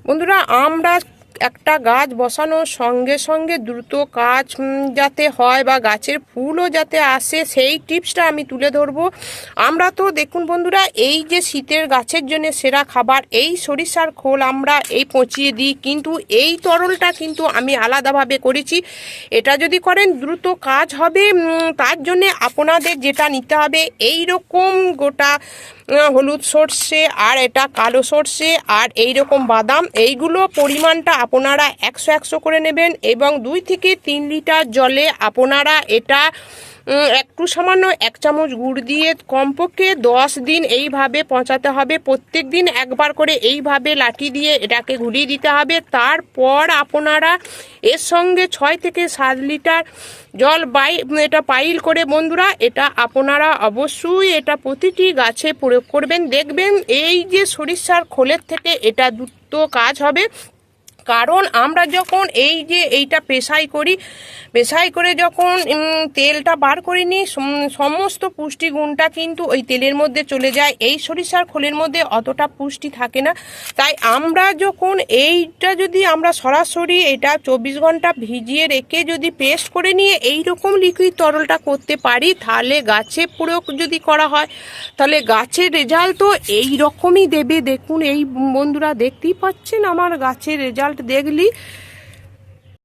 বন্ধুরা, আমরা একটা গাছ বসানোর সঙ্গে সঙ্গে দ্রুত কাজ যাতে হয় বা গাছের ফুলও যাতে আসে সেই টিপসটা আমি তুলে ধরবো। আমরা তো দেখুন বন্ধুরা, এই যে শীতের গাছের জন্য সেরা খাবার এই সরিষার খোল আমরা এই পচিয়ে দিই, কিন্তু এই তরলটা কিন্তু আমি আলাদাভাবে করেছি। এটা যদি করেন দ্রুত কাজ হবে। তার জন্যে আপনাদের যেটা নিতে হবে, এই রকম গোটা হলুদ সর্ষে আর এটা কালো সর্ষে আর এই রকম বাদাম, এইগুলো পরিমাণটা আপনারা 100 করে নেবেন এবং 2 থেকে 3 লিটার জলে আপনারা এটা একটু সামান্য 1 চামচ গুড় দিয়ে কমপক্ষে 10 দিন এইভাবে পচাতে হবে। প্রত্যেক দিন একবার করে এইভাবে লাঠি দিয়ে এটাকে ঘুরিয়ে দিতে হবে। তারপর আপনারা এর সঙ্গে 6 থেকে 7 লিটার জল এটা পাইল করে বন্ধুরা, এটা আপনারা অবশ্যই এটা প্রতিটি গাছে প্রয়োগ করবেন। দেখবেন এই যে সরিষার খোলের থেকে এটা দ্রুত কাজ হবে। কারণ আমরা যখন এই যে এইটা পেশাই করে যখন তেলটা বার করে নিই, সমস্ত পুষ্টিগুণটা কিন্তু ওই তেলের মধ্যে চলে যায়। এই সরিষার খোলের মধ্যে অতটা পুষ্টি থাকে না। তাই আমরা যখন এইটা যদি আমরা সরাসরি এটা 24 ঘন্টা ভিজিয়ে রেখে যদি পেস্ট করে নিয়ে এই রকম লিকুইড তরলটা করতে পারি, তাহলে গাছে প্রয়োগ যদি করা হয় তাহলে গাছের রেজাল্ট তো এই রকমই দেবে। দেখুন এই বন্ধুরা, দেখতেই পাচ্ছেন আমার গাছের রেজাল্ট দেখলি